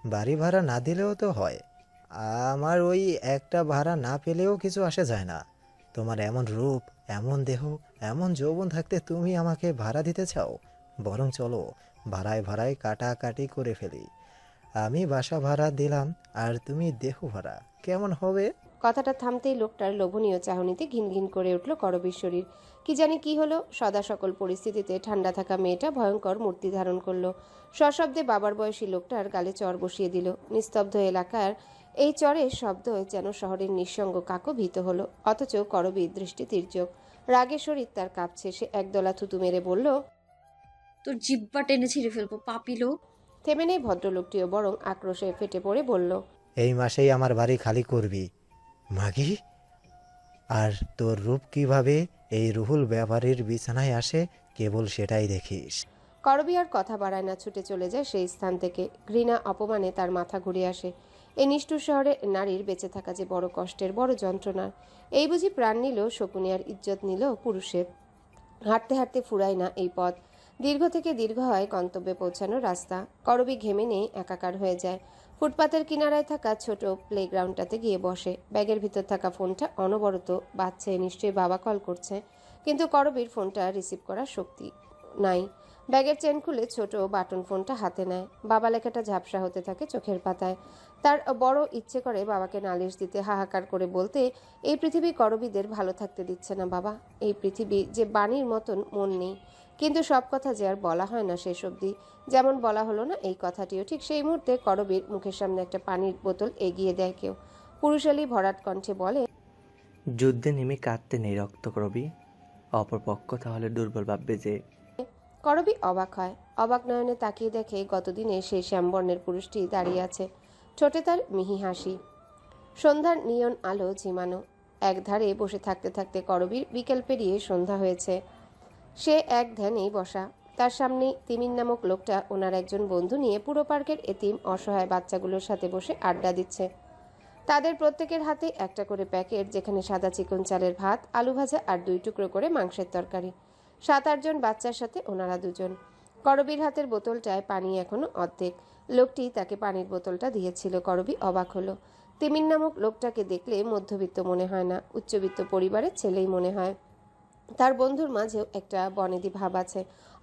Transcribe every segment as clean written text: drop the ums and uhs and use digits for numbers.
বাড়ি ভাড়া না দিলেও তো হয়। আমার ওই একটা ভাড়া না পেলেও কিছু আসে যায় না। তোমার এমন রূপ, এমন দেহ, এমন যৌবন থাকতে তুমি আমাকে ভাড়া দিতে চাও? বরং চলো, ভাড়ায় ভাড়ায় কাটাকাটি করে ফেলি। আমি বাসা ভাড়া দিলাম আর তুমি দেহ ভাড়া। কেমন হবে? কথাটা থামতেই লোকটার লোভনীয় চাহনিতে ঘিনঘিন করে উঠল করবীর শরীর। কি জানি কি হলো, সদা সকল পরিস্থিতিতে ঠান্ডা থাকা মেয়েটা ভয়ঙ্কর মূর্তি ধারণ করলো। সশব্দে বাবার বয়সী লোকটার গালে চর বসিয়ে দিল। নিস্তব্ধ এলাকার এই চরের শব্দ যেন শহরের নিঃসঙ্গ কাকও ভীত হলো। অথচ করবীর দৃষ্টি তীর্যক। রাগে শরীর তার কাঁপছে। সে একদলা থুতু মেরে বলল, তোর জিব্বা টেনে ছিঁড়ে ফেলবো পাপি লোক। থেমে নেই ভদ্রলোকটিও, বরং আক্রোশে ফেটে পড়ে বলল, এই মাসেই আমার বাড়ি খালি করবি, মাগি। আর তোর রূপ কিভাবে এই রুহুল ব্যাপারীর বিছানায় আসে, কেবল সেটাই দেখিস। করবী আর কথা বাড়ায় না, ছুটে চলে যায় সেই স্থান থেকে। ঘৃণা অপমানে তার মাথা ঘুরে আসে। এই নিষ্ঠুর শহরে নারীর বেঁচে থাকা যে বড় কষ্টের, বড় যন্ত্রণার। এই বুঝি প্রাণ নিল শকুনিয়ার ইজ্জত নিল পুরুষের। হাঁটতে হাঁটতে ফুরায় না এই পথ। দীর্ঘ থেকে দীর্ঘ হয় গন্তব্যে পৌঁছানোর রাস্তা। করবী ঘেমে নেই, একাকার হয়ে যায়। ফুটপাতের কিনারায় থাকা ছোট প্লেগ্রাউন্ডটাতে গিয়ে বসে। ব্যাগের ভিতর থাকা ফোনটা অনবরত বাজছে। নিশ্চয়ই বাবা কল করছে, কিন্তু করবীর ফোনটা রিসিভ করার শক্তি নাই। ব্যাগের চেন খুলে ছোট বাটন ফোনটা হাতে নেয়। বাবা লেখাটা ঝাপসা হতে থাকে চোখের পাতায়। তার বড় ইচ্ছে করে বাবাকে নালিশ দিতে, হাহাকার করে বলতে, এই পৃথিবী করবীদের ভালো থাকতে দিচ্ছে না বাবা। এই পৃথিবী যে বাণীর মতন মন নেই। কিন্তু সব কথা যে আর বলা হয় না শেষ অবধি। যেমন বলা হলো না এই কথাটিও। ঠিক সেই মুহূর্তে করবীর মুখের সামনে একটা পানির বোতল এগিয়ে দেয় কেউ। পুরুষালী ভরাট কণ্ঠে বলে, যুদ্ধে নেমে কাঁদতে নেই রক্তকরবী, অপরপক্ষ তাহলে দুর্বল ভাববে যে। করবী অবাক হয়। অবাক নয়নে তাকিয়ে দেখে গতদিনে সেই শ্যামবর্ণের পুরুষটি দাঁড়িয়ে আছে। ঠোঁটে তার মিহি হাসি। সন্ধ্যার নিয়ন আলো ঝিমানো। একধারে বসে থাকতে থাকতে করবীর বিকেল পেরিয়ে সন্ধ্যা হয়েছে। সে এক ধ্যানেই বসা। তার সামনে তিমির নামক লোকটা ওনার একজন বন্ধু নিয়ে পুরো পার্কের এতিম অসহায় বাচ্চাগুলোর সাথে বসে আড্ডা দিচ্ছে। তাদের প্রত্যেকের হাতে একটা করে প্যাকেট, যেখানে সাদা চিকন চালের ভাত, আলু ভাজা আর 2 টুকরো করে মাংসের তরকারি। 7-8 জন বাচ্চার সাথে ওনারা দুজন। করবীর হাতের বোতলটায় পানি এখনো অর্ধেক। লোকটি তাকে পানির বোতলটা দিয়েছিল। করবী অবাক হলো। তিমির নামক লোকটাকে দেখলে মধ্যবিত্ত মনে হয় না, উচ্চবিত্ত পরিবারের ছেলেই মনে হয়। তার বন্ধুর মাঝেও একটা বনেদি ভাব আছে।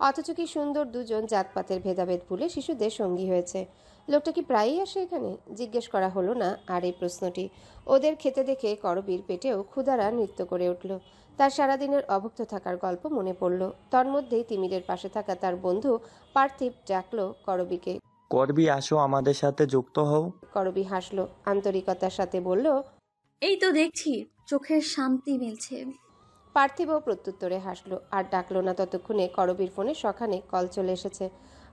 অথচ কি সুন্দর দুজন জাতপাতের ভেদাভেদ ভুলে শিশুদের সঙ্গী হয়েছে। লোকটা কি প্রায়ই আসে এখানে? জিজ্ঞেস করা হলো না আর এই প্রশ্নটি। ওদের খেতে দেখে করবীর পেটেও ক্ষুধারা নৃত্য করে উঠল। তার সারাদিনের অভুক্ত থাকার গল্প মনে পড়ল। তন্মধ্যেই তিমিরের পাশে থাকা তার বন্ধু পার্থিব ডাকলো করবীকে। করবি, আসো আমাদের সাথে যুক্ত হও। করবী হাসলো, আন্তরিকতার সাথে বলল, এই তো দেখছি চোখের শান্তি মিলছে। পার্থিবও প্রত্যুত্তরে হাসলো আর ডাকলো না। ততক্ষণে করবীর ফোনে সখানে কল চলে এসেছে।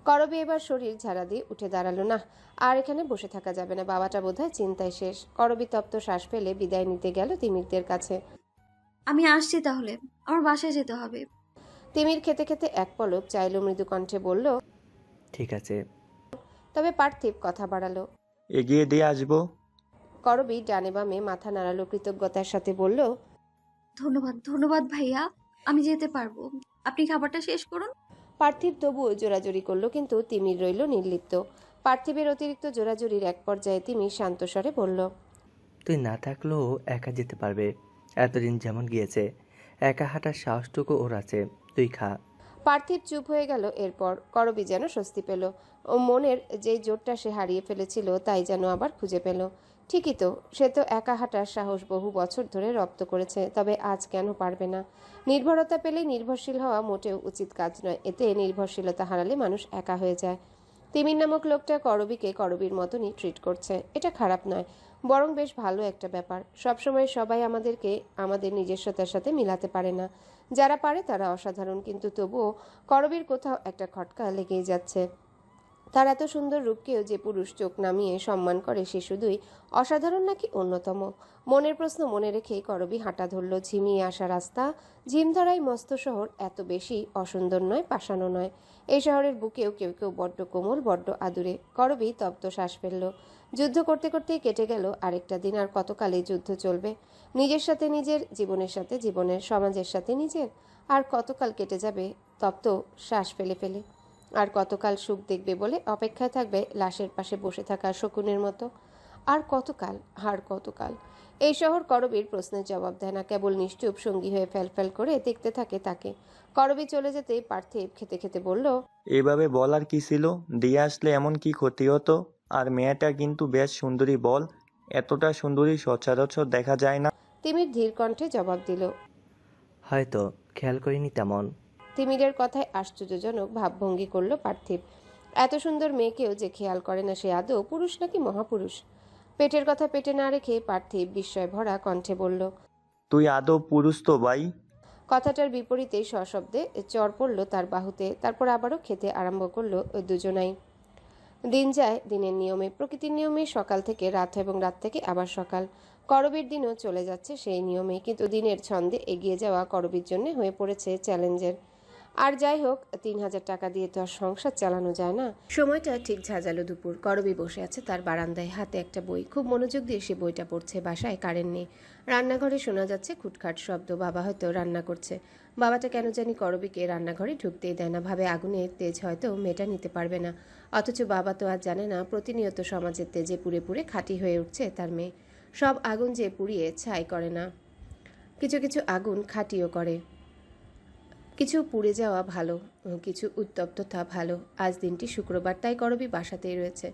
করবী এবার শরীর ঝাড়া দিয়ে উঠে দাঁড়ালো। না, আর এখানে বসে থাকা যাবে না। বাবাটা বোধহয় চিন্তায় শেষ। করবী তপ্ত শ্বাস ফেলে বিদায় নিতে গেল তিমিরদের কাছে। আমি আসছি তাহলে, আমার বাসায় যেতে হবে। তিমির খেতে খেতে এক পলক চাইল, মৃদু কণ্ঠে বলল, ঠিক আছে। তবে পার্থিব কথা বাড়ালো। এগিয়ে দিয়ে আসবো। করবী ডানে বামে মাথা নাড়ালো, কৃতজ্ঞতার সাথে বলল, ধন্যবাদ ধন্যবাদ ভাইয়া, আমি যেতে পারবো। আপনি খাবারটা শেষ করুন। পার্থিব তবুও জোরাজুরি করলো, কিন্তু তিমির রইল নির্লিপ্ত। পার্থিবের অতিরিক্ত জোরাজুরির এক পর্যায়ে তিমির শান্ত স্বরে বলল, তুই না থাকলেও একা যেতে পারবে। এতদিন যেমন গিয়েছে, একা হাঁটার সাহসটুকু ওর আছে। তুই খা। পার্থিব চুপ হয়ে গেল। এরপর করবী যেন স্বস্তি পেল। ও মনের যেই জোরটা সে হারিয়ে ফেলেছিল তাই যেন আবার খুঁজে পেল। ঠিকই তো, সে তো একা হাঁটার সাহস বহু বছর ধরে রপ্ত করেছে। তবে আজ কেন পারবে না? নির্ভরতা পেলেই নির্ভরশীল হওয়া মোটেও উচিত কাজ নয়। এতে নির্ভরশীলতা হারালে মানুষ একা হয়ে যায়। তিমির নামক লোকটা করবীকে করবীর মতনই ট্রিট করছে। এটা খারাপ নয়, বরং বেশ ভালো একটা ব্যাপার। সবসময় সবাই আমাদেরকে আমাদের নিজস্বতার সাথে মিলাতে পারে না। যারা পারে তারা অসাধারণ, কিন্তু তবুও করবীর কোথাও একটা খটকা লেগেই যাচ্ছে। তার এত সুন্দর রূপকেও যে পুরুষ চোখ নামিয়ে সম্মান করে, সে শুধুই অসাধারণ নাকি অন্যতম? মনের প্রশ্ন মনে রেখেই করবী হাঁটা ধরল। ঝিমিয়ে আসা রাস্তা, ঝিমধরাই মস্ত শহর এত বেশি অসুন্দর নয়, পাষাণও নয়। এই শহরের বুকেও কেউ কেউ বড্ড কোমল, বড্ড আদুরে। করবী তপ্ত শ্বাস ফেলল। যুদ্ধ করতে করতেই কেটে গেল আরেকটা দিন। আর কতকালই যুদ্ধ চলবে? নিজের সাথে নিজের, জীবনের সাথে জীবনের, সমাজের সাথে নিজের। আর কতকাল কেটে যাবে তপ্ত শ্বাস ফেলে ফেলে। আর কতকাল সুখ দেখবে বলে অপেক্ষায় থাকবে লাশের পাশে বসে থাকা শকুনের মতো? আর কতকাল, আর কতকাল? এই শহর করবীর প্রশ্নের জবাব দেয় না, কেবল নিশ্চুপ সঙ্গী হয়ে ফ্যাল করে দেখতে থাকে তাকে। করবী চলে যেতেই পার্থিব খেতে খেতে বলল, এভাবে বলার কি ছিল? দিয়ে আসলে এমন কি ক্ষতি হতো? আর মেয়েটা কিন্তু বেশ সুন্দরী বল, এতটা সুন্দরী সচরাচর দেখা যায় না। তিমির ধীর কণ্ঠে জবাব দিল। হয়তো খেয়াল করিনি তেমন। তিমিরের কথায় আশ্চর্যজনক ভাবভঙ্গি করল পার্থিব। এত সুন্দর মেয়েকেও যে খেয়াল করে না, সে আদৌ পুরুষ নাকি মহাপুরুষ? পেটের কথা পেটে না রেখে পার্থিব বিস্ময় ভরা কণ্ঠে বলল, তুই আদৌ পুরুষ তো ভাই? কথাটার বিপরীতে সশব্দে চড় পড়ল তার বাহুতে। তারপর আবারও খেতে আরম্ভ করলো ওই দুজনাই। দিন যায় দিনের নিয়মে, প্রকৃতির নিয়মে। সকাল থেকে রাত হয় এবং রাত থেকে আবার সকাল। করবীর দিনও চলে যাচ্ছে সেই নিয়মে, কিন্তু দিনের ছন্দে এগিয়ে যাওয়া করবীর জন্য হয়ে পড়েছে চ্যালেঞ্জের। আর যাই হোক, 3,000 টাকা দিয়ে তো আর সংসার চালানো যায় না। সময়টা ঠিক ঝাঁঝালো দুপুর। করবী বসে আছে তার বারান্দায়, হাতে একটা বই। খুব মনোযোগ দিয়ে সে বইটা পড়ছে। বাসায় কারেন্ট নেই। রান্নাঘরে শোনা যাচ্ছে খুটখাট শব্দ। বাবা হয়তো রান্না করছে। বাবাটা কেন জানি করবীকে রান্নাঘরে ঢুকতেই দেয় না। ভাবে আগুনের তেজ হয়তো মেয়েটা নিতে পারবে না। অথচ বাবা তো আর জানে না প্রতিনিয়ত সমাজের তেজে পুড়ে পুড়ে খাঁটি হয়ে উঠছে তার মেয়ে। সব আগুন যে পুড়িয়ে ছাই করে না, কিছু কিছু আগুন খাঁটিও করে। কিছু পুড়ে যাওয়া ভালো, কিছু উত্তপ্ততা ভালো। আজ দিনটি শুক্রবার, তাই করবী বাসাতেই রয়েছে।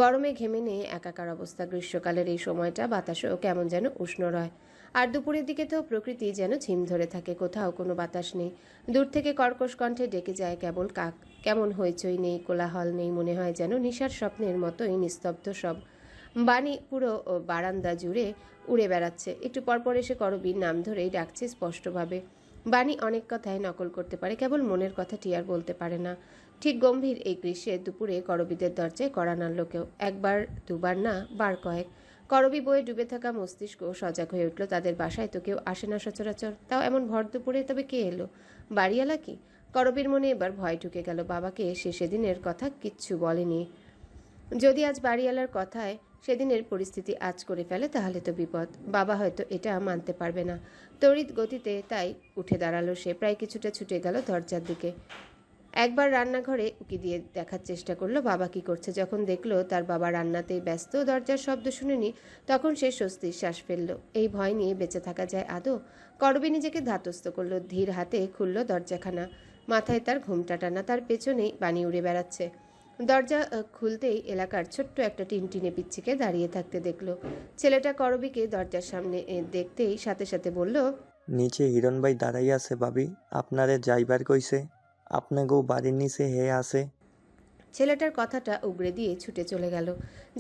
গরমে ঘেমে নিয়ে একাকার অবস্থা। গ্রীষ্মকালের এই সময়টা বাতাসও কেমন যেন উষ্ণ রয়। আর দুপুরের দিকে তো প্রকৃতি যেন ঝিম ধরে থাকে, কোথাও কোনো বাতাস নেই। দূর থেকে কর্কশ কণ্ঠে ডেকে যায় কেবল কাক। কেমন হইচই নেই, কোলাহল নেই, মনে হয় যেন নিশার স্বপ্নের মতোই নিস্তব্ধ সব। বাণী পুরো বারান্দা জুড়ে উড়ে বেড়াচ্ছে। একটু পরপর এসে করবীর নাম ধরেই ডাকছে স্পষ্টভাবে। বাণী অনেক কথায় নকল করতে পারে, কেবল মনের কথাটি আর বলতে পারে না। ঠিক গম্ভীর এই গ্রীষ্মের দুপুরে করবীদের দরজায় কড়া নাড়ল কেউ। একবার, দুবার না, বার কয়েক। করবী বইয়ে ডুবে থাকা মস্তিষ্ক সজাগ হয়ে উঠল। তাদের বাসায় তো কেউ আসে না সচরাচর, তাও এমন ভর দুপুরে। তবে কে এলো? বাড়িওয়ালা কি? করবীর মনে এবার ভয় ঢুকে গেল। বাবাকে সে সেদিনের কথা কিচ্ছু বলেনি। যদি আজ বাড়িওয়ালার কথায় সেদিনের পরিস্থিতি আজ করে ফেলে তাহলে তো বিপদ। বাবা হয়তো এটা মানতে পারবে না। তড়িৎ গতিতে তাই উঠে দাঁড়ালো সে। প্রায় কিছুটা ছুটে গেল দরজার দিকে। একবার রান্নাঘরে উকি দিয়ে দেখার চেষ্টা করলো বাবা কি করছে। যখন দেখলো তার বাবা রান্নাতেই ব্যস্ত, দরজার শব্দ শুনেনি, তখন সে স্বস্তির শ্বাস ফেলল। এই ভয় নিয়ে বেঁচে থাকা যায় আদৌ? করবী নিজেকে ধাতস্থ করলো। ধীর হাতে খুলল দরজাখানা। মাথায় তার ঘুমটা টানা, তার পেছনেই বাণী উড়ে বেড়াচ্ছে। দরজা খুলতেই এলাকার ছোট্ট একটা টিনটিনে পিচ্ছিকে দাঁড়িয়ে থাকতে দেখলো। ছেলেটা করবীকে দরজার সামনে দেখতেই সাথে সাথে বলল, নিচে হিরণ ভাই দাঁড়াই আছে ভাবি, আপনারে যাইবার কইছে। আপনাকেও বাড়ির নিচে হে আছে। ছেলেটার কথাটা উগড়ে দিয়ে ছুটে চলে গেল,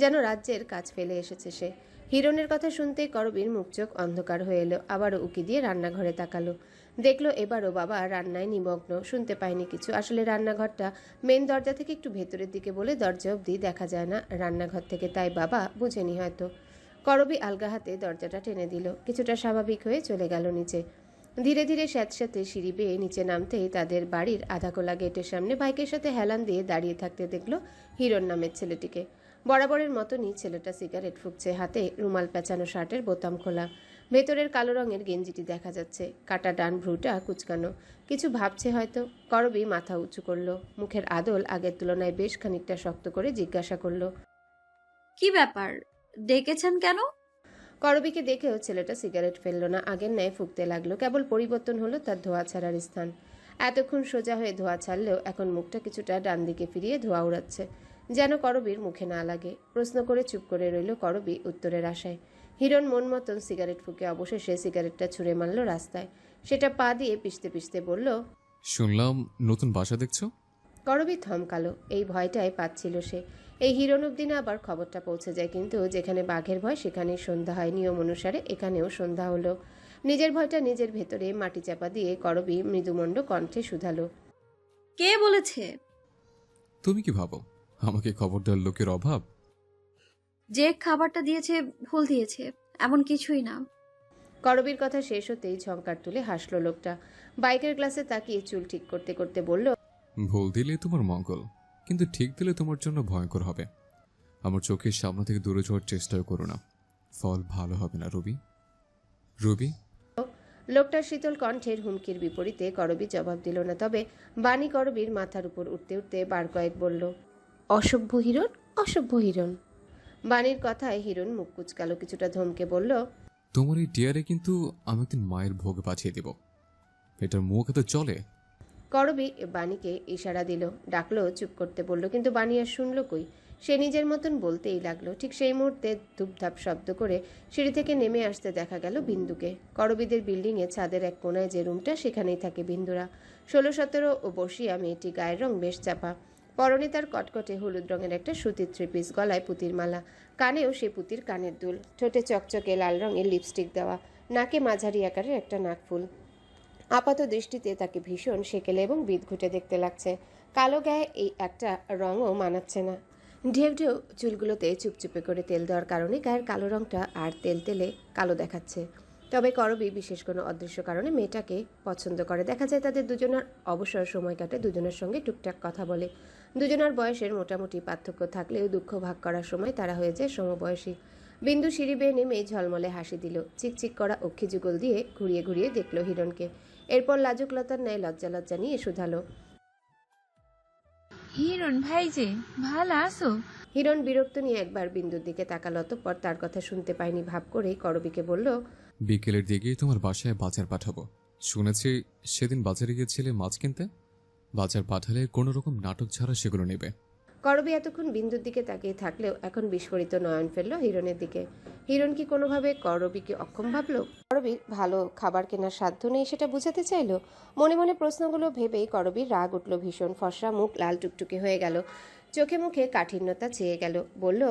যেন রাজ্যের কাজ ফেলে এসেছে সে। হিরণের কথা শুনতেই করবীর মুখ চোখ অন্ধকার হয়ে এলো। আবারও উকি দিয়ে রান্নাঘরে তাকালো। দেখলো এবারও বাবা রান্নায় নিমগ্ন। শুনতে পায়নি কিছু। আসলে রান্নাঘরটা মেন দরজা থেকে একটু ভেতরের দিকে বলে দরজা অবধি দেখা যায় না রান্নাঘর থেকে, তাই বাবা বুঝেনি হয়তো। করবী আলগা হাতে দরজাটা টেনে দিল। কিছুটা স্বাভাবিক হয়ে চলে গেল নিচে। ধীরে ধীরে স্যাঁতস্যাঁতে সিঁড়ি বেয়ে নিচে নামতেই তাদের বাড়ির আধাখোলা গেটের সামনে বাইকের সাথে হেলান দিয়ে দাঁড়িয়ে থাকতে দেখলো হিরণ নামের ছেলেটিকে। বরাবরের মতনই ছেলেটা সিগারেট ফুঁকছে, হাতে রুমাল পেঁচানো, শার্টের বোতাম খোলা। ভেতরের কালো রঙের গেঞ্জিটি দেখা যাচ্ছে। কাটা ডান ভ্রুটা কুচকানো। কিছু ভাবছে হয়তো। করবী মাথা উঁচু করলো। মুখের আদল আগের তুলনায় বেশ খানিকটা শক্ত করে জিজ্ঞাসা করলো, কি ব্যাপার, ডেকেছেন কেন? করবীকে দেখেও ছেলেটা সিগারেট ফেললো না, আগের ন্যায় ফুঁকতে লাগলো। কেবল পরিবর্তন হলো তার ধোঁয়া ছাড়ার স্থান। এতক্ষণ সোজা হয়ে ধোঁয়া ছাড়লেও এখন মুখটা কিছুটা ডান দিকে ফিরিয়ে ধোঁয়া উড়াচ্ছে, যেন করবীর মুখে না লাগে। প্রশ্ন করে চুপ করে রইল করবী উত্তরের আশায়। হিরণ মন মতন সিগারেট ফুঁকে অবশেষে সিগারেটটা ছুঁড়ে মারল রাস্তায়। সেটা পা দিয়ে পিষতে পিষতে বলল, শুনলাম নতুন বাসা দেখছো। করবী থমকালো। এই ভয়টাই পাচ্ছিল সে। এই হিরণ অব্দি না আবার খবরটা পৌঁছে যায়, কিন্তু যেখানে বাঘের ভয় সেখানেই সন্ধ্যা হয়। নিয়ম অনুসারে এখানেও সন্ধ্যা হলো। নিজের ভয়টা নিজের ভেতরে মাটি চাপা দিয়ে করবী মৃদুমণ্ড কণ্ঠে শুধালো, কে বলেছে? তুমি কি ভাবো আমাকে খবর দেওয়ার লোকের অভাব? যে খাবারটা দিয়েছে ভুল দিয়েছে, এমন কিছুই না। করবীর কথা শেষ হতেই ঝংকার তুলে হাসলো লোকটা। বাইকের গ্লাসে তাকিয়ে চুল ঠিক করতে করতে বলল, ভুল দিলে তোমার মঙ্গল, কিন্তু ঠিক দিলে তোমার জন্য ভয়ঙ্কর হবে। আমার চোখের সামনে থেকে দূরে যাওয়ার চেষ্টাও করো না, ফল ভালো হবে না। রবি রবি লোকটার শীতল কণ্ঠের হুমকির বিপরীতে করবী জবাব দিল না, তবে বাণী করবীর মাথার উপর উঠতে উঠতে বার কয়েক বলল, অসভ্য হিরণ, অসভ্য হিরণ। বাণীর কথায় হিরণ মুখ কুচকালো, কিছুটা ধমকে বলল, তোমার এই টিয়ারে কিন্তু আমি একদিন মায়ের ভোগ পাঠিয়ে দিব। এটার মুখ এত চলে? করবী বাণীকে ইশারা দিল, ডাকলো চুপ করতে বলল, কিন্তু বাণী আর শুনল কই। সে নিজের মতন বলতেই লাগলো। ঠিক সেই মুহূর্তে ধূপধাপ শব্দ করে সিঁড়ি থেকে নেমে আসতে দেখা গেল বিন্দুকে। করবীদের বিল্ডিংয়ে ছাদের এক কোনায় যে রুমটা, সেখানেই থাকে বিন্দুরা। 16-17 বসিয়া মেয়েটি, গায়ের রং বেশ চাপা, পরনে তার কটকটে হলুদ রঙের একটা সুতির থ্রিপিস, গলায় পুতির মালা, কানেও সে পুতির কানের দুল, ঠোঁটে চকচকে লাল রঙের লিপস্টিক দেওয়া, নাকে মাঝারি আকারের একটা নাকফুল। আপাত দৃষ্টিতে তাকে ভীষণ সেকেলে এবং বিদঘুটে দেখতে লাগছে। কালো গায়ে এই একটা রঙও মানাচ্ছে না। ঢেউ ঢেউ চুলগুলোতে চুপচুপে করে তেল দেওয়ার কারণে গায়ের কালো রঙটা আর তেল তেলে কালো দেখাচ্ছে। তবে করবী বিশেষ কোনো অদৃশ্য কারণে মেয়েটাকে পছন্দ করে। দেখা যায় তাদের দুজনের অবসর সময় কাটে, দুজনের সঙ্গে টুকটাক কথা বলে। দুজনের বয়সের মোটামুটি পার্থক্য থাকলেও দুঃখ ভাগ করার সময় তারা হয়ে যায় সমবয়সী। বিন্দু সিঁড়ি বেয়ে নেমে ঝলমলে হাসি দিল, চিকচিক করা অক্ষি যুগল দিয়ে ঘুরিয়ে ঘুরিয়ে দেখল হিরণকে। এরপর লাজুকলতার ন্যায় লজ্জা লজ্জা নিয়ে শুধালো, হিরণ ভাই যে ভালো আছো? হিরণ বিরক্ত নিয়ে একবার বিন্দুর দিকে তাকালো, অতঃপর তার কথা শুনতে পায়নি ভাব করেই করবীকে বলল, বিকেলের দিকেই তোমার বাসায় বাজার পাঠাবো। শুনেছি সেদিন বাজারে গিয়েছিলে মাছ কিনতে। বাজার পাঠালে কোনো রকম নাটক ছাড়া সেগুলো নেবে। করবী এতক্ষণ বিন্দুর দিকে তাকিয়ে থাকলেও এখন বিস্ফোরিত নয়ন ফেললো হিরণের দিকে। হিরণ কি কোনোভাবে করবীকে অক্ষম ভাবলো? করবীর ভালো খাবার কেনার সাধ্য নেই সেটা বুঝাতে চাইলো। মনে মনে প্রশ্নগুলো ভেবেই করবীর রাগ উঠল ভীষণ। ফর্সা মুখ লাল টুকটুকে হয়ে গেল, চোখে মুখে কাঠিন্যতা ছেয়ে গেল। বলল,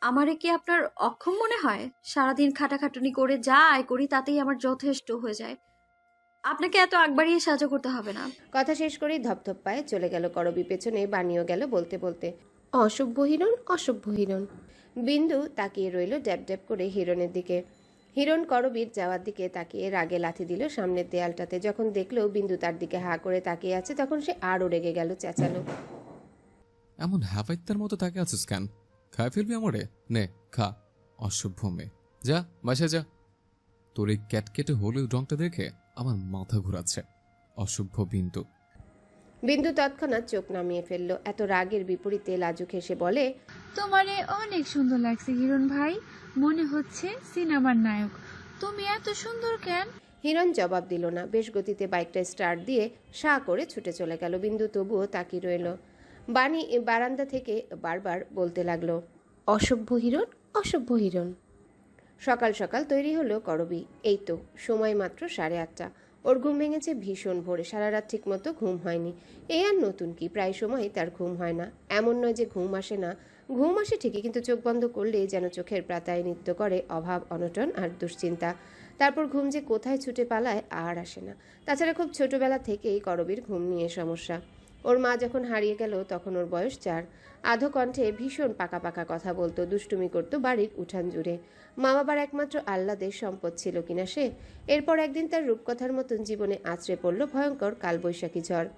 আমারে কি আপনার অক্ষম মনে হয়? সারাদিন খাটাখাটুনি করে যা আয় করি তাতেই আমার যথেষ্ট হয়ে যায়। আপনাকে এত আগ বাড়িয়ে সাহায্য করতে হবে না। কথা শেষ করেই ধপধপ পায়ে চলে গেল করবী। পেছনে বানিয়েও গেল বলতে বলতে, অসভ্য হিরণ, অসভ্য হিরণ। বিন্দু তাকিয়ে রইল ড্যাব ড্যাব করে হিরণের দিকে। হিরণ করবীর যাওয়ার দিকে তাকিয়ে রাগে লাথি দিল সামনের দেয়ালটাতে। যখন দেখলো বিন্দু তার দিকে হা করে তাকিয়ে আছে, তখন সে আরও রেগে গেল, চেঁচালো, এমন হ্যাপাইত্যার মতো তাকে আছিস কেন? খায় ফেলবি আমারে? নে খা, অসভ্য মেয়ে। যা বাসায় যা। তোর এই ক্যাটকেটে হলুদ রংটা দেখে আমার মাথা ঘুরাচ্ছে। অসভ্য বিন্দু। বিন্দু তৎক্ষণাৎ চোখ নামিয়ে ফেলল। এত রাগের বিপরীতে লাজুক হেসে বলে, তোমারে অনেক সুন্দর লাগছে হিরণ ভাই, মনে হচ্ছে সিনেমার নায়ক। তুমি এত সুন্দর কেন? হিরণ জবাব দিল না। বেশ গতিতে বাইকটা স্টার্ট দিয়ে সা করে ছুটে চলে গেল। বিন্দু তবুও তাকিয়ে রইল। বাণী বারান্দা থেকে বারবার বলতে লাগলো, অসভ্য হিরণ, অসভ্য হিরণ। সকাল সকাল তৈরি হলো করবী। এই তো সময় মাত্র 8:30। ওর ঘুম ভেঙেছে ভীষণ ভোরে। সারা রাত ঠিক মতো ঘুম হয়নি। এ আর নতুন কি, প্রায় সময় তার ঘুম হয় না। এমন নয় যে ঘুম আসে না, ঘুম আসে ঠিকই, কিন্তু চোখ বন্ধ করলেই যেন চোখের পাতায় নৃত্য করে অভাব, অনটন আর দুশ্চিন্তা। তারপর ঘুম যে কোথায় ছুটে পালায় আর আসে না। তাছাড়া খুব ছোটবেলা থেকেই করবীর ঘুম নিয়ে সমস্যা। ওর মা যখন হারিয়ে গেল তখন ওর বয়স 4। আধো কণ্ঠে ভীষণ পাকা পাকা কথা বলতো, দুষ্টুমি করতো বাড়ির উঠান জুড়ে। মা বাবার একমাত্র আহ্লাদের সম্পদ ছিল কিনা সে। এরপর একদিন তার রূপকথার মতন জীবনে আছড়ে পড়ল ভয়ঙ্কর কালবৈশাখী ঝড়।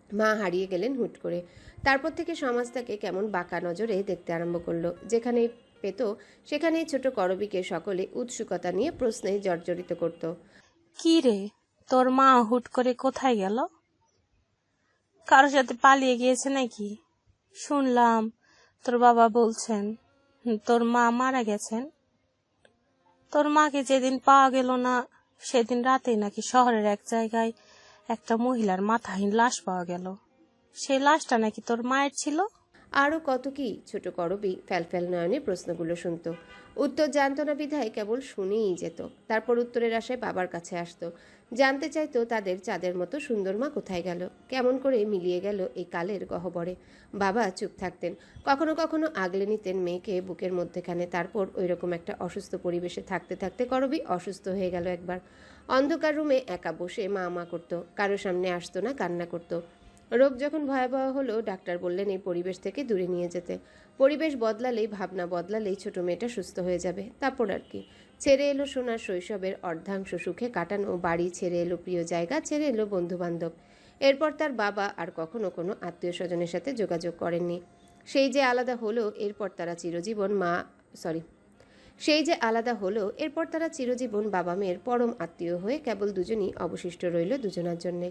মা হারিয়ে গেলেন হুট করে। তারপর থেকে সমাজ তাকে কেমন বাঁকা নজরে দেখতে আরম্ভ করলো। যেখানেই পেত সেখানেই ছোট করবীকে সকলে উৎসুকতা নিয়ে প্রশ্নে জর্জরিত করত। কি রে, তোর মা হুট করে কোথায় গেল? কারোর সাথে পালিয়ে গিয়েছে নাকি? শুনলাম তোর বাবা বলছেন তোর মা মারা গেছেন। তোর মাকে যেদিন পাওয়া গেল না সেদিন রাতেই নাকি শহরের এক জায়গায় একটা মহিলার মাথাহীন লাশ পাওয়া গেল। সেই লাশটা নাকি তোর মায়ের ছিল। আরও কত কি ছোট করবী ফ্যালফ্যাল নয়নে প্রশ্নগুলো শুনত। উত্তর জানত না বিধায় কেবল শুনেই যেত। তারপর উত্তরের আশায় বাবার কাছে আসতো, জানতে চাইতো তাদের চাঁদের মতো সুন্দর মা কোথায় গেল, কেমন করে মিলিয়ে গেল এই কালের গহ্বরে। বাবা চুপ থাকতেন, কখনো কখনো আগলে নিতেন মেয়েকে বুকের মধ্যেখানে। তারপর ওইরকম একটা অসুস্থ পরিবেশে থাকতে থাকতে করবী অসুস্থ হয়ে গেল একবার। অন্ধকার রুমে একা বসে মা মা করতো, কারো সামনে আসতো না, কান্না করতো। রোগ যখন ভয়াবহ হলো ডাক্তার বললেন এই পরিবেশ থেকে দূরে নিয়ে যেতে। পরিবেশ বদলালেই, ভাবনা বদলালেই ছোট মেয়েটা সুস্থ হয়ে যাবে। তারপর আর কি, ছেড়ে এলো সোনার শৈশবের অর্ধাংশ সুখে কাটানো বাড়ি, ছেড়ে এলো প্রিয় জায়গা, ছেড়ে এলো বন্ধু বান্ধব। এরপর তার বাবা আর কখনো কোনো আত্মীয় স্বজনের সাথে যোগাযোগ করেননি। সেই যে আলাদা হলো, এরপর তারা চিরজীবন সেই যে আলাদা হলো, এরপর তারা চিরজীবন বাবা মেয়ের পরম আত্মীয় হয়ে কেবল দুজনই অবশিষ্ট রইল দুজনার জন্যে।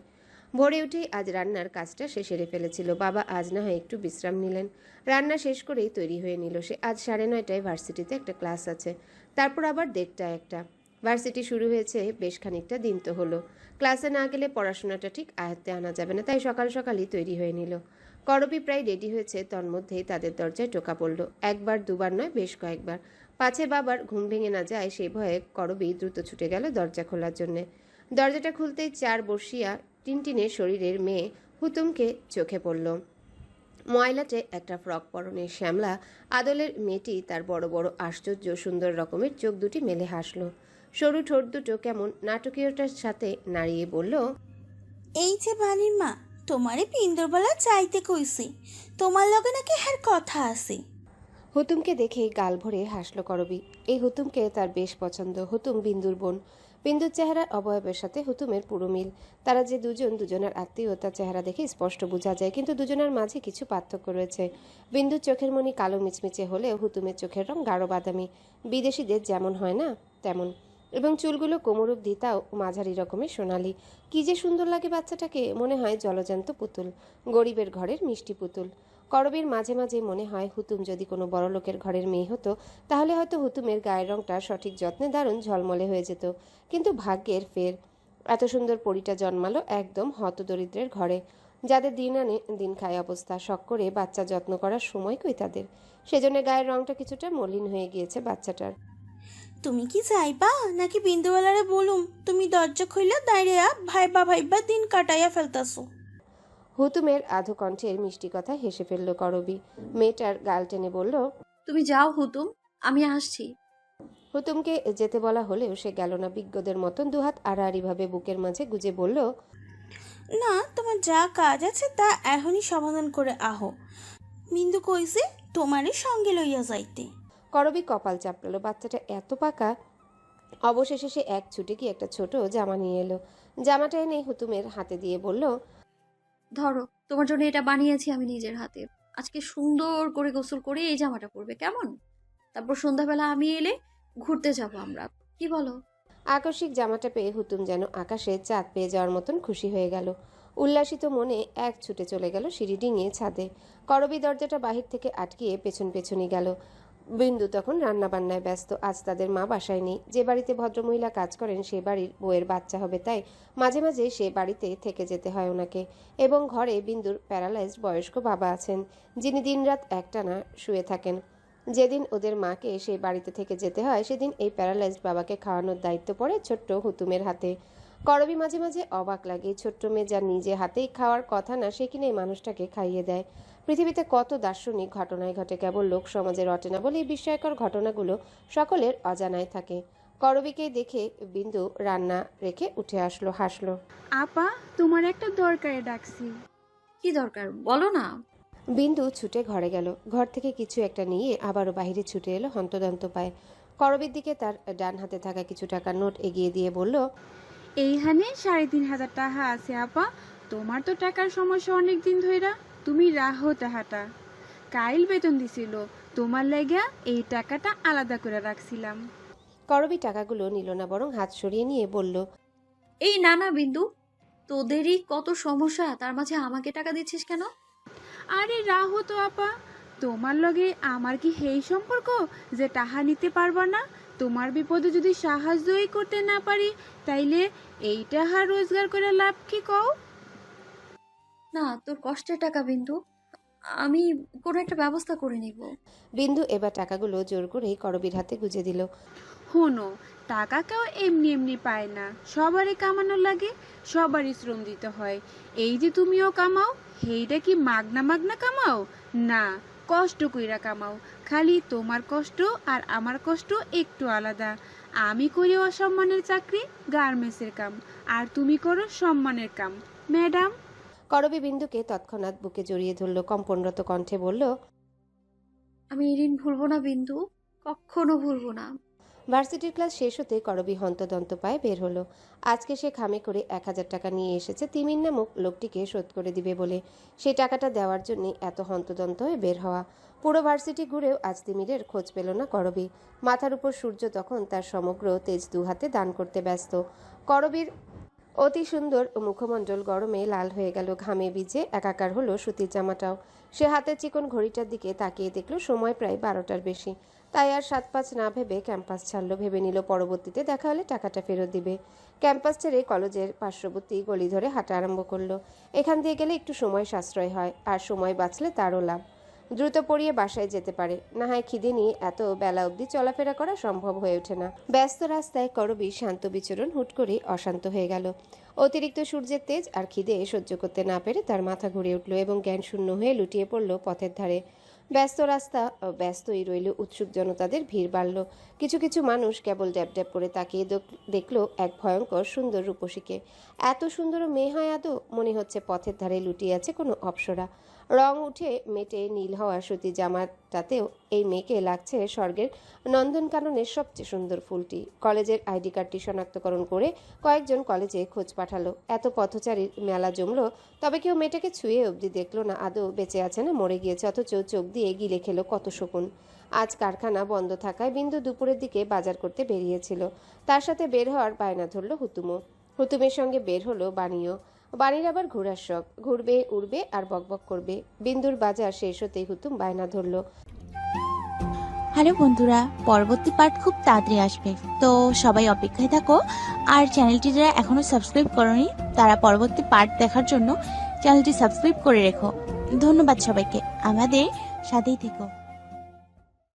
ভোরে উঠেই আজ রান্নার কাজটা সে সেরে ফেলেছিল। বাবা আজ না হয় একটু বিশ্রাম নিলেন। রান্না শেষ করেই তৈরি হয়ে নিল সে। আজ 9:30টায় ভার্সিটিতে একটা ক্লাস আছে, তারপর আবার 1:30টায় একটা। ভার্সিটি শুরু হয়েছে বেশ খানিকটা দিন তো হলো। ক্লাসে না গেলে পড়াশোনাটা ঠিক আয়ত্তে আনা যাবে না, তাই সকাল সকালই তৈরি হয়ে নিল। করবী প্রায় রেডি হয়েছে, তন্মধ্যেই তাদের দরজায় টোকা পড়ল। একবার দুবার নয়, বেশ কয়েকবার। পাছে বাবার ঘুম ভেঙে না যায় সেই ভয়ে করবী দ্রুত ছুটে গেল দরজা খোলার জন্যে। দরজাটা খুলতেই 4 বর্ষিয়া টিনটিনের শরীরের মেয়ে হুতুমকে চোখে পড়ল। ময়লাটে একটা ফ্রক পরনে শ্যামলা আদলের মেয়েটি তার বড় বড় আশ্চর্য সুন্দর রকমের চোখ দুটি মেলে হাসল। সরু ঠোঁট দুটো কেমন নাটকীয়তার সাথে নাড়িয়ে বলল, এই যে বাড়ির মা, তোমারে পিন্দরবেলা চাইতে কইছি, তোমার লগে নাকি হ্যার কথা আছে। হুতুমকে দেখে গাল ভরে হাসল করবী। এই হুতুমকে তার বেশ পছন্দ। হুতুম বিন্দুর বোন। বিন্দুর চেহারার অবয়বের সাথে হুতুমের পুরো মিল। তারা যে দুজন দুজনের আত্মীয় তার চেহারা দেখে স্পষ্ট বোঝা যায়, কিন্তু দুজনের মাঝে কিছু পার্থক্য রয়েছে। বিন্দুর চোখের মনি কালো মিচমিচে হলেও হুতুমের চোখের রং গাঢ় বাদামি, বিদেশিদের যেমন হয় না তেমন। এবং চুলগুলো কোমর অবধি, তাও মাঝারি রকমের সোনালি। কি যে সুন্দর লাগে বাচ্চাটাকে, মনে হয় জলজান্ত পুতুল, গরিবের ঘরের মিষ্টি পুতুল। করবীর মাঝে মাঝে মনে হয় হুতুম যদি কোনো বড় লোকের ঘরের মেয়ে হতো, তাহলে হয়তো হুতুমের গায়ের রংটা সঠিক যত্নে দারুণ ঝলমলে হয়ে যেত। কিন্তু ভাগ্যের ফের, এত সুন্দর পরীটা জন্মালো একদম হতদরিদ্রের ঘরে, যাদের দিন আনে দিন খায় অবস্থা। শখ করে বাচ্চা যত্ন করার সময় কই তাদের। সেজন্য গায়ের রংটা কিছুটা মলিন হয়ে গিয়েছে বাচ্চাটার। তুমি কি যাইবা নাকি বিন্দুওয়ালারে বলুম তুমি দরজা খুইলা দাঁড়িয়া ভাইবা ভাইবা দিন কাটাইয়া ফেলতাছো? হুতুমের আধো কণ্ঠের মিষ্টি কথা হেসে ফেলল করবী। মেয়েটার গাল টেনে বলল, তুমি যাও হুতুম, আমি আসছি। হুতুমকে যেতে বলা হলেও সে গেল না। বিজ্ঞদের মতন দুহাত আড়াআড়িভাবে বুকের মাঝে গুজে বলল, না, তোমার যা কাজ আছে তা এখনই সমাধান করে আহো। বিন্দু কইছে তোমারে সঙ্গে লইয়া যাইতে। করবী কপাল চাপড়ালো। বাচ্চাটা এত পাকা। অবশেষে সে এক ছুটে কি একটা ছোট জামা নিয়ে এলো। জামাটা এনে হুতুমের হাতে দিয়ে বলল, ধরো, তোমার জন্য এটা বানিয়েছি আমি নিজের হাতে। আজকে সুন্দর করে গোসল করে এই জামাটা পরবে, কেমন? তারপর সন্ধ্যাবেলা আমি এলে ঘুরতে যাব আমরা, কি বলো? আকস্মিক জামাটা পেয়ে হুতুম যেন আকাশে চাঁদ পেয়ে যাওয়ার মতন খুশি হয়ে গেল। উল্লাসিত মনে এক ছুটে চলে গেল সিঁড়ি ডিঙিয়ে ছাদে। করবী দরজাটা বাহির থেকে আটকিয়ে পেছন পেছনই গেল। বিন্দু তখন রান্নাবান্নায় ব্যস্ত। আজ তাদের মা বাসায় নেই। যে বাড়িতে ভদ্রমহিলা কাজ করেন সে বাড়ির বউয়ের বাচ্চা হবে, তাই মাঝে মাঝে সে বাড়িতে থেকে যেতে হয় ওনাকে। এবং ঘরে বিন্দুর প্যারালাইজড বয়স্ক বাবা আছেন, যিনি দিনরাত একটানা শুয়ে থাকেন। যেদিন ওদের মাকে সেই বাড়িতে থেকে যেতে হয়, সেদিন এই প্যারালাইজড বাবাকে খাওয়ানোর দায়িত্ব পড়ে ছোট্ট হুতুমের হাতে। করবী মাঝে মাঝে অবাক লাগে, ছোট্ট মেয়ে যা নিজে হাতেই খাওয়ার কথা না, সে কিনা এই মানুষটাকে খাইয়ে দেয়। পৃথিবীতে কত দার্শনিক ঘটনাই ঘটে, কেবল লোক সমাজে রটে না বলে এই বিস্ময়কর ঘটনাগুলো সকলের অজানায় থাকে। করবীকে দেখে বিন্দু রান্না রেখে উঠে আসলো, হাসলো। আপা, তোমার একটা দরকারে ডাকছি। কি দরকার বলো না। বিন্দু ছুটে ঘরে গেল। ঘর থেকে কিছু একটা নিয়ে আবারও বাইরে ছুটে এলো হন্তদন্ত পায়ে। করবীর দিকে তার ডান হাতে থাকা কিছু টাকার নোট এগিয়ে দিয়ে বলল, এইখানে 3,500 টাকা আছে আপা। তোমার তো টাকার সমস্যা অনেক দিন ধইরা, তুমি রাহো তাহাটা। কাইল বেতন দিছিল, তোমার লাগা এই টাকাটা আলাদা করে রাখছিলাম। করবী টাকাগুলো নিল না, বরং হাত সরিয়ে নিয়ে বলল, এই না না বিন্দু, তোদেরই কত সমস্যা, তার মাঝে আমাকে টাকা দিচ্ছিস কেন? আরে রাহো তো আপা, তোমার লগে আমার কি সেই সম্পর্ক যে টাকা নিতে পারবা না? তোমার বিপদে যদি সাহায্যই করতে না পারি, তাইলে এই টাকা রোজগার করে লাভ কি কও? না, তোর কষ্টের টাকা বিন্দু, আমি কোনো একটা ব্যবস্থা করে নিব। বিন্দু এবার টাকাগুলো জোর করেই করবীর হাতে গুজে দিল। শোনো, টাকা কেউ এমনি এমনি পায় না, সবারই কামানো লাগে, সবারই শ্রম দিতে হয়। এই যে তুমিও কামাও, সেইটা কি মাগনা মাগনা কামাও না, কষ্ট কইরা কামাও। খালি তোমার কষ্ট আর আমার কষ্ট একটু আলাদা। আমি করি অসম্মানের চাকরি, গার্মেন্টসের কাম, আর তুমি করো সম্মানের কাম, ম্যাডাম। করবী বিন্দুকে তৎক্ষণাৎ বুকে জড়িয়ে ধরল, কম্পনরত কণ্ঠে বলল, আমি এই ঋণ ভুলবো না বিন্দু, কখনো ভুলবো না। ভার্সিটির ক্লাস শেষ হতে করবি হন্তদন্ত পায়ে বের হলো। আজকে সে খামে করে 1000 টাকা নিয়ে এসেছে তিমির নামক লোকটিকে শোধ করে দিবে বলে। সেই টাকাটা দেওয়ার জন্য এত হন্তদন্ত হয়ে বের হওয়া। পুরো ভার্সিটি ঘুরেও আজ তিমিরের খোঁজ পেল না করবি। মাথার উপর সূর্য তখন তার সমগ্র তেজ দুহাতে দান করতে ব্যস্ত। করবীর অতি সুন্দর মুখমণ্ডল গরমে লাল হয়ে গেল, ঘামে ভিজে একাকার হলো সুতির জামাটাও। সে হাতের চিকন ঘড়িটার দিকে তাকিয়ে দেখল সময় প্রায় 12টার বেশি। তাই আর 7-5 না ভেবে ক্যাম্পাস ছাড়লো। ভেবে নিল পরবর্তীতে দেখা হলে টাকাটা ফেরত দিবে। ক্যাম্পাস ছেড়ে কলেজের পার্শ্ববর্তী গলি ধরে হাঁটা আরম্ভ করলো। এখান দিয়ে গেলে একটু সময় সাশ্রয় হয়, আর সময় বাঁচলে তারও লাভ। দ্রুত পড়িয়ে বাসায় যেতে পারে, না হয় খিদে নিয়ে এত বেলা অবধি চলাফেরা করা সম্ভব হয়ে ওঠে না। ব্যস্ত রাস্তায় করবি শান্ত বিচরণ হুট করে অশান্ত হয়ে গেল। অতিরিক্ত সূর্যের তেজ আর খিদে সহ্য করতে না পেরে তার মাথা ঘুরে উঠল এবং জ্ঞান শূন্য হয়ে লুটিয়ে পড়ল পথের ধারে। ব্যস্ত রাস্তা ব্যস্তই রইল, উৎসুক জনতাদের ভিড় বাড়ল। কিছু কিছু মানুষ কেবল ড্যাব ড্যাব করে তাকিয়ে দেখল এক ভয়ঙ্কর সুন্দর রূপসীকে। এত সুন্দর মেয়ে হয় আদৌ? মনে হচ্ছে পথের ধারে লুটিয়ে আছে কোনো অপ্সরা। রং উঠে মেটে নীল হওয়া সুতি জামাটাতেও এই মেয়েকে লাগছে স্বর্গের নন্দনকাননের সবচেয়ে সুন্দর ফুলটি। কলেজের আইডি কার্ডটি শনাক্তকরণ করে কয়েকজন কলেজে খোঁজ পাঠালো। এত পথচারীর মেলা জমলো, তবে কেউ মেয়েটাকে ছুঁয়ে অবধি দেখলো না আদৌ বেঁচে আছে না মরে গিয়েছে, অথচ চোখ দিয়ে গিলে খেলো কত শকুন। আজ কারখানা বন্ধ থাকায় বিন্দু দুপুরের দিকে বাজার করতে বেরিয়েছিল। তার সাথে বের হওয়ার বায়না ধরল হুতুমও। হুতুমের সঙ্গে বের হলো বাণীও। বাড়ির আবার ঘোরার শখ, ঘুরবে উড়বে আর বকবক করবে। বিন্দুর বাজার শেষ হতেই হুতুম বায়না ধরল, হ্যালো বন্ধুরা, পরবর্তী পার্ট খুব তাড়াতাড়ি আসবে, তো সবাই অপেক্ষায় থাকো। আর চ্যানেলটি যারা এখনো সাবস্ক্রাইব করোনি তারা পরবর্তী পার্ট দেখার জন্য চ্যানেলটি সাবস্ক্রাইব করে রেখো। ধন্যবাদ সবাইকে, আমাদের সাথেই থেকো।